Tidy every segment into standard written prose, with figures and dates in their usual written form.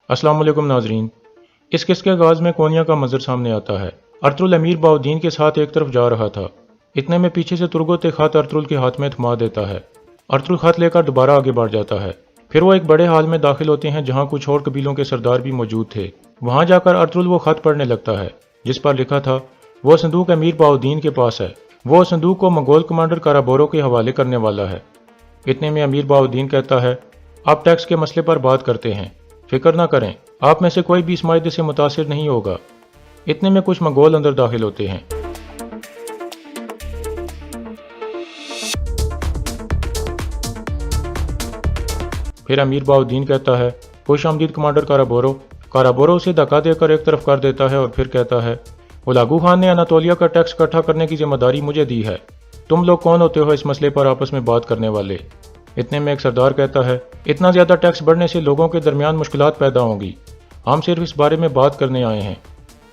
अस्सलाम वालेकुम नाजरीन। इस किस्त के आगाज में कोनिया का मंजर सामने आता है। अर्तुल अमीर बाउद्दीन के साथ एक तरफ जा रहा था। इतने में पीछे से तुर्गुत एक खत अर्तुल के हाथ में थमा देता है। अर्तुल खत लेकर दोबारा आगे बढ़ जाता है। फिर वो एक बड़े हाल में दाखिल होते हैं जहाँ कुछ और कबीलों के सरदार भी मौजूद थे। वहाँ जाकर अर्तुल वो खत पढ़ने लगता है जिस पर लिखा था वो संदूक अमीर बाउद्दीन के पास है। वो संदूक को मंगोल कमांडर काराबोरो के हवाले करने वाला है। इतने में अमीर बाउद्दीन कहता है आप टैक्स के मसले पर बात करते हैं, फिक्र ना करें, आप में से कोई भी इस मायदे से मुतासिर नहीं होगा। इतने में कुछ मंगोल अंदर दाखिल होते हैं। फिर अमीर बाउद्दीन कहता है खुश आमदीद कमांडर काराबोरो। काराबोरो उसे धक्का देकर एक तरफ कर देता है और फिर कहता है उलागू खान ने अनातोलिया का टैक्स इकट्ठा करने की जिम्मेदारी मुझे दी है। तुम लोग कौन होते हो इस मसले पर आपस में बात करने वाले। इतने में एक सरदार कहता है इतना ज्यादा टैक्स बढ़ने से लोगों के दरमियान मुश्किलात पैदा होंगी, हम सिर्फ इस बारे में बात करने आए हैं।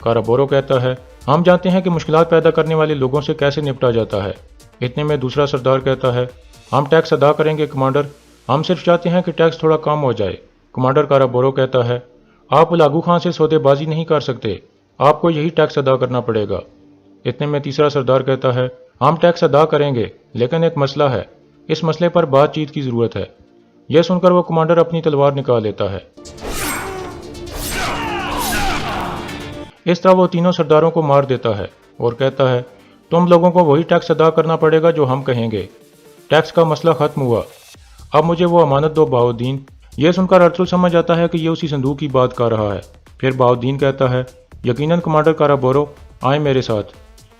काराबोरो कहता है हम जानते हैं कि मुश्किलात पैदा करने वाले लोगों से कैसे निपटा जाता है। इतने में दूसरा सरदार कहता है हम टैक्स अदा करेंगे कमांडर, हम सिर्फ चाहते हैं कि टैक्स थोड़ा कम हो जाए। कमांडर काराबोरो कहता है आप उलागू खान से सौदेबाजी नहीं कर सकते, आपको यही टैक्स अदा करना पड़ेगा। इतने में तीसरा सरदार कहता है हम टैक्स अदा करेंगे लेकिन एक मसला है, इस मसले पर बातचीत की जरूरत है। यह सुनकर वो कमांडर अपनी तलवार निकाल लेता है। इस तरह वो तीनों सरदारों को मार देता है और कहता है तुम लोगों को वही टैक्स अदा करना पड़ेगा जो हम कहेंगे। टैक्स का मसला खत्म हुआ, अब मुझे वो अमानत दो बाउद्दीन। यह सुनकर अर्तुल समझ आता है कि ये उसी संदूक की बात कर रहा है। फिर बाउद्दीन कहता है यकीनन कमांडर काराबोरो, आए मेरे साथ।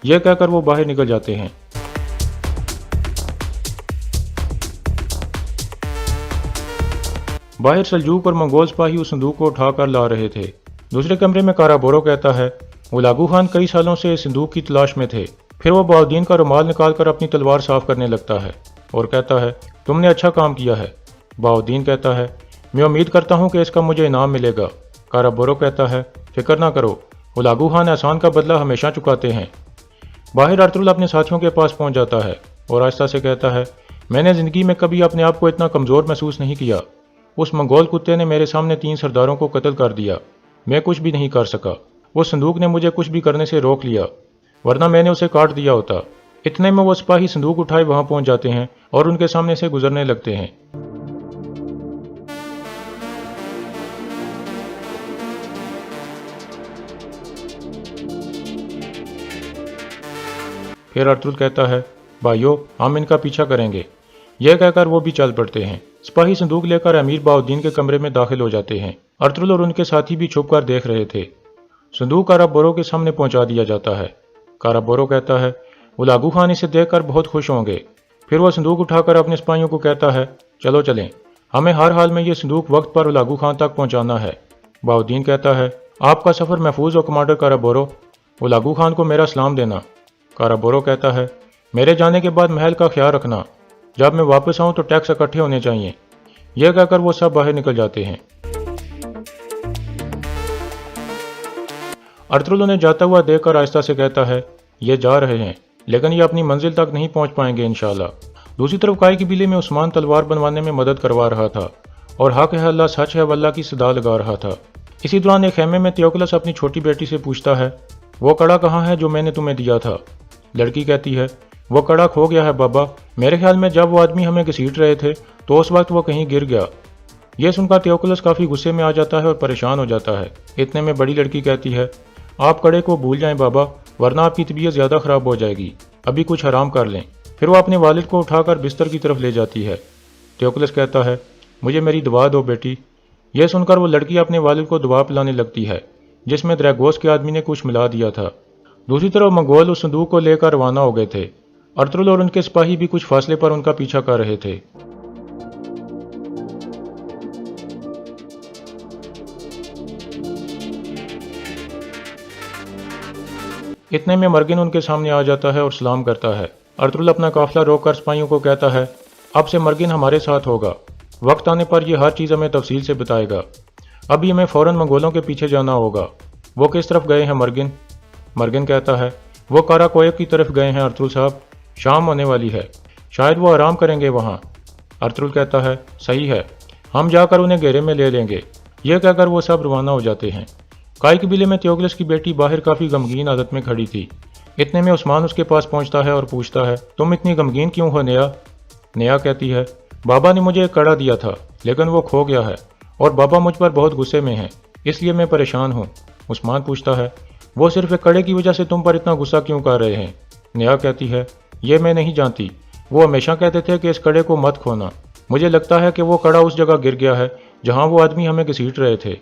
यह कहकर वो बाहर निकल जाते हैं। बाहर सल्जूक और मंगोल सिपाही उस संदूक को उठाकर ला रहे थे। दूसरे कमरे में काराबोरो कहता है उलागू खान कई सालों से इस संदूक की तलाश में थे। फिर वो बाउद्दीन का रुमाल निकालकर अपनी तलवार साफ करने लगता है और कहता है तुमने अच्छा काम किया है। बाउद्दीन कहता है मैं उम्मीद करता हूँ कि इसका मुझे इनाम मिलेगा। काराबोरो कहता है फिक्र ना करो, उलागू खान एहसान का बदला हमेशा चुकाते हैं। बाहर अर्तुल अपने साथियों के पास पहुंच जाता है और आहिस्ता से कहता है मैंने जिंदगी में कभी अपने आप को इतना कमजोर महसूस नहीं किया। उस मंगोल कुत्ते ने मेरे सामने 3 सरदारों को कत्ल कर दिया, मैं कुछ भी नहीं कर सका। उस संदूक ने मुझे कुछ भी करने से रोक लिया, वरना मैंने उसे काट दिया होता। इतने में वो सिपाही संदूक उठाए वहां पहुंच जाते हैं और उनके सामने से गुजरने लगते हैं। फिर अर्तुल कहता है भाइयों हम इनका पीछा करेंगे। यह कहकर वो भी चल पड़ते हैं। सिपाही संदूक लेकर अमीर बाउद्दीन के कमरे में दाखिल हो जाते हैं। अर्तुल और उनके साथी भी छुपकर देख रहे थे। संदूक काराबोरो के सामने पहुंचा दिया जाता है। काराबोरो कहता है उलागू खान इसे देखकर बहुत खुश होंगे। फिर वह संदूक उठाकर अपने सिपाहियों को कहता है चलो चलें, हमें हर हाल में ये संदूक वक्त पर उलागू खान तक पहुंचाना है। बाउद्दीन कहता है आपका सफर महफूज हो कमांडर काराबोरो, उलागू खान को मेरा सलाम देना। काराबोरो कहता है मेरे जाने के बाद महल का ख्याल रखना, जब मैं वापस आऊं तो टैक्स इकट्ठे होने चाहिए। यह कहकर वो सब बाहर निकल जाते हैं। अर्तुल उन्हें जाता हुआ देखकर आहिस्ता से कहता है ये जा रहे हैं लेकिन ये अपनी मंजिल तक नहीं पहुंच पाएंगे इंशाल्लाह। दूसरी तरफ काय कबीले में उस्मान तलवार बनवाने में मदद करवा रहा था और हक है अल्लाह सच है वल्लाह की सदा लगा रहा था। इसी दौरान एक खेमे में थियोकलस अपनी छोटी बेटी से पूछता है वो कड़ा कहाँ है जो मैंने तुम्हें दिया था। लड़की कहती है वो कड़ा खो गया है बाबा, मेरे ख्याल में जब वो आदमी हमें घसीट रहे थे तो उस वक्त वो कहीं गिर गया। यह सुनकर थियोकलस काफी गुस्से में आ जाता है और परेशान हो जाता है। इतने में बड़ी लड़की कहती है आप कड़े को भूल जाएं बाबा, वरना आपकी तबीयत ज्यादा खराब हो जाएगी, अभी कुछ हराम कर लें। फिर वो अपने वालिद को उठाकर बिस्तर की तरफ ले जाती है। थियोकलस कहता है मुझे मेरी दुआ दो बेटी। यह सुनकर वो लड़की अपने वालिद को दुआ पिलाने लगती है जिसमें द्रैगोस के आदमी ने कुछ मिला दिया था। दूसरी तरफ मंगोल उस संदूक को लेकर रवाना हो गए थे। अर्तुल और उनके सिपाही भी कुछ फासले पर उनका पीछा कर रहे थे। इतने में मर्गिन उनके सामने आ जाता है और सलाम करता है। अर्तुल अपना काफिला रोककर सिपाहियों को कहता है अब से मर्गिन हमारे साथ होगा, वक्त आने पर यह हर चीज़ हमें तफसील से बताएगा। अभी हमें फौरन मंगोलों के पीछे जाना होगा। वो किस तरफ गए हैं मर्गिन? मर्गिन कहता है वो काराकोयब की तरफ गए हैं अर्तुल साहब, शाम होने वाली है, शायद वो आराम करेंगे वहाँ। अर्तुल कहता है सही है, हम जाकर उन्हें घेरे में ले लेंगे। यह कहकर वो सब रवाना हो जाते हैं। काई कबीले में थियोक्लस की बेटी बाहर काफ़ी गमगीन हालत में खड़ी थी। इतने में उस्मान उसके पास पहुंचता है और पूछता है, तुम इतनी गमगीन क्यों हो नेहा? नेहा कहती है, बाबा ने मुझे एक कड़ा दिया था लेकिन वो खो गया है और बाबा मुझ पर बहुत गुस्से में हैं, इसलिए मैं परेशान हूँ। उस्मान पूछता है, वो सिर्फ एक कड़े की वजह से तुम पर इतना गुस्सा क्यों कर रहे हैं? नेहा कहती है, ये मैं नहीं जानती। वो हमेशा कहते थे कि इस कड़े को मत खोना। मुझे लगता है कि वो कड़ा उस जगह गिर गया है जहाँ वो आदमी हमें घसीट रहे थे।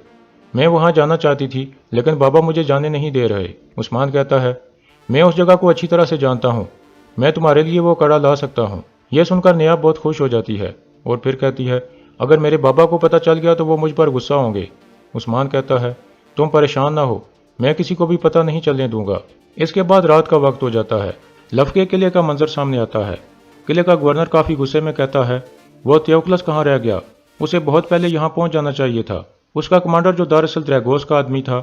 मैं वहाँ जाना चाहती थी लेकिन बाबा मुझे जाने नहीं दे रहे। उस्मान कहता है, मैं उस जगह को अच्छी तरह से जानता हूँ, मैं तुम्हारे लिए वो कड़ा ला सकता हूँ। यह सुनकर नेहा बहुत खुश हो जाती है और फिर कहती है, अगर मेरे बाबा को पता चल गया तो वो मुझ पर गुस्सा होंगे। उस्मान कहता है, तुम परेशान ना हो, मैं किसी को भी पता नहीं चलने दूंगा। इसके बाद रात का वक्त हो जाता है। लफके किले का मंजर सामने आता है। किले का गवर्नर काफ़ी गुस्से में कहता है, वो थियोक्लस कहाँ रह गया? उसे बहुत पहले यहाँ पहुँच जाना चाहिए था। उसका कमांडर जो दरअसल ड्रैगोस का आदमी था,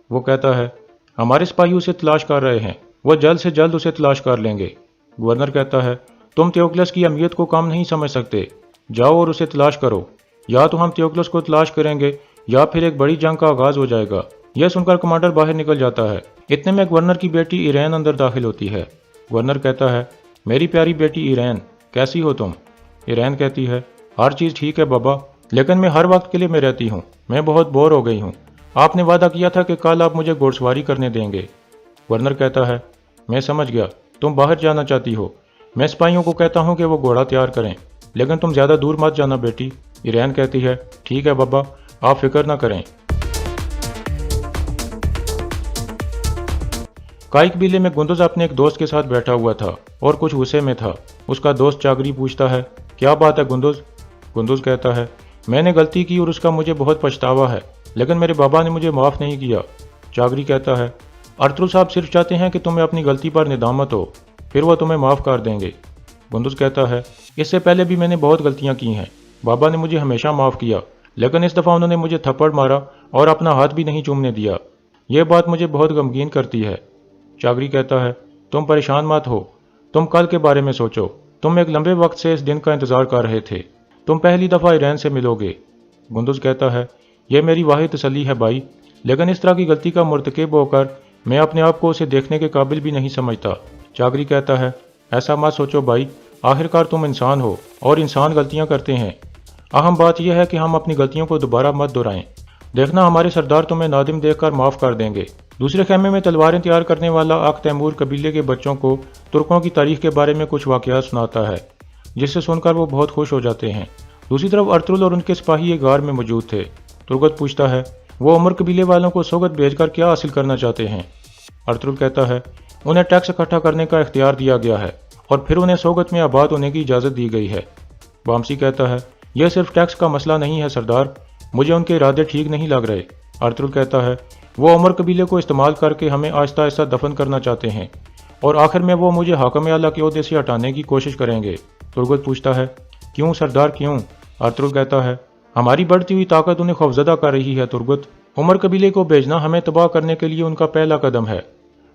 वो कहता है, हमारे सिपाही उसे तलाश कर रहे हैं, वो जल्द से जल्द उसे तलाश कर लेंगे। गवर्नर कहता है, तुम थियोक्लस की अहमियत को कम नहीं समझ सकते, जाओ और उसे तलाश करो। या तो हम थियोक्लस को तलाश करेंगे या फिर एक बड़ी जंग का आगाज हो जाएगा। यह सुनकर कमांडर बाहर निकल जाता है। इतने में गवर्नर की बेटी ईरैन अंदर दाखिल होती है। गवर्नर कहता है, मेरी प्यारी बेटी ईरैन, कैसी हो तुम? ईरैन कहती है, हर चीज़ ठीक है बाबा, लेकिन मैं हर वक्त किले में रहती हूँ, मैं बहुत बोर हो गई हूँ। आपने वादा किया था कि कल आप मुझे घोड़सवारी करने देंगे। गवर्नर कहता है, मैं समझ गया, तुम बाहर जाना चाहती हो। मैं सिपाहियों को कहता हूँ कि वो घोड़ा तैयार करें, लेकिन तुम ज़्यादा दूर मत जाना बेटी। ईरैन कहती है, ठीक है बाबा, आप फिक्र ना करें। काई कबीले में गुंदुज अपने एक दोस्त के साथ बैठा हुआ था और कुछ गुस्से में था। उसका दोस्त चागरी पूछता है, क्या बात है गुंदुज? गुंदुज कहता है, मैंने गलती की और उसका मुझे बहुत पछतावा है, लेकिन मेरे बाबा ने मुझे माफ़ नहीं किया। चागरी कहता है, अरतुल साहब सिर्फ चाहते हैं कि तुम्हें अपनी गलती पर निदामत हो, फिर वो तुम्हें माफ़ कर देंगे। गुंदुज कहता है, इससे पहले भी मैंने बहुत गलतियाँ की हैं, बाबा ने मुझे हमेशा माफ़ किया, लेकिन इस दफ़ा उन्होंने मुझे थप्पड़ मारा और अपना हाथ भी नहीं चूमने दिया। यह बात मुझे बहुत गमगीन करती है। चागरी कहता है, तुम परेशान मत हो, तुम कल के बारे में सोचो। तुम एक लंबे वक्त से इस दिन का इंतजार कर रहे थे, तुम पहली दफ़ा ईरैन से मिलोगे। गुंदुज कहता है, यह मेरी वाहिद तसल्ली है भाई, लेकिन इस तरह की गलती का मुर्तकिब होकर मैं अपने आप को उसे देखने के काबिल भी नहीं समझता। चागरी कहता है, ऐसा मत सोचो भाई, आखिरकार तुम इंसान हो और इंसान गलतियां करते हैं। अहम बात यह है कि हम अपनी गलतियों को दोबारा मत दोहराएं। देखना, हमारे सरदार तुम्हें नादिम देखकर माफ़ कर देंगे। दूसरे खेमे में तलवारें तैयार करने वाला अक तैमूर कबीले के बच्चों को तुर्कों की तारीख के बारे में कुछ वाक़यात सुनाता है, जिससे सुनकर वो बहुत खुश हो जाते हैं। दूसरी तरफ अरतुल और उनके सिपाही एक गार में मौजूद थे। तुर्गत पूछता है, वो उमर कबीले वालों को सोगत भेजकर क्या हासिल करना चाहते हैं? अरतुल कहता है, उन्हें टैक्स इकट्ठा करने का इख्तियार दिया गया है और फिर उन्हें सोगत में आबाद होने की इजाज़त दी गई है। वामसी कहता है, यह सिर्फ टैक्स का मसला नहीं है सरदार, मुझे उनके इरादे ठीक नहीं लग रहे। अरतुल कहता है, वो उमर कबीले को इस्तेमाल करके हमें आहिस्ता आहिस्ता दफन करना चाहते हैं और आखिर में वो मुझे हाकम आला के ओहदे से हटाने की कोशिश करेंगे। तुर्गत पूछता है, क्यों सरदार क्यों? अरतुल कहता है, हमारी बढ़ती हुई ताकत उन्हें खौफजदा कर रही है तुर्गत। उमर कबीले को भेजना हमें तबाह करने के लिए उनका पहला कदम है।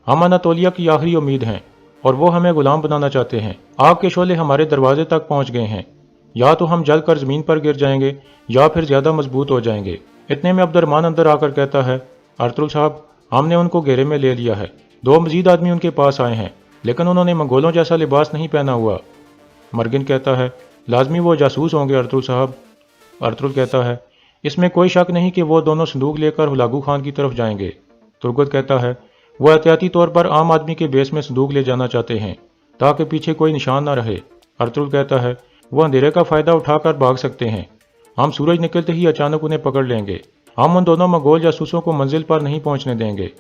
हम अनातोलिया की आखिरी उम्मीद हैं और वो हमें गुलाम बनाना चाहते हैं। आग के शोले हमारे दरवाजे तक पहुंच गए हैं, या तो हम जल कर ज़मीन पर गिर जाएंगे या फिर ज़्यादा मजबूत हो जाएंगे। इतने में अब्दुर्रहमान अंदर आकर कहता है, अरतुल साहब, हमने उनको घेरे में ले लिया है। 2 मजीद आदमी उनके पास आए हैं, लेकिन उन्होंने मंगोलों जैसा लिबास नहीं पहना हुआ। मर्गिन कहता है, लाजमी वो जासूस होंगे अरतुल साहब। अरतुल कहता है, इसमें कोई शक नहीं कि वो दोनों संदूक लेकर हुलागू खान की तरफ जाएंगे। तुर्गत कहता है, वो एहतियाती तौर पर आम आदमी के बेस में संदूक ले जाना चाहते हैं ताकि पीछे कोई निशान न रहे। अरतुल कहता है, वो अंधेरे का फ़ायदा उठाकर भाग सकते हैं, हम सूरज निकलते ही अचानक उन्हें पकड़ लेंगे। हम उन दोनों मंगोल जासूसों को मंजिल पर नहीं पहुंचने देंगे।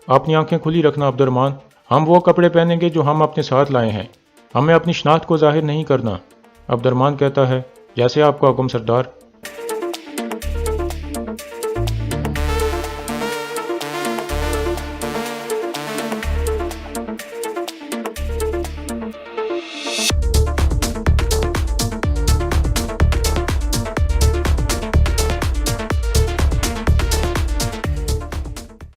अपनी आंखें खुली रखना अब्दुर्रहमान, हम वो कपड़े पहनेंगे जो हम अपने साथ लाए हैं, हमें अपनी शनाख्त को जाहिर नहीं करना। अब्दुर्रहमान कहता है, जैसे आपका हुक्म सरदार।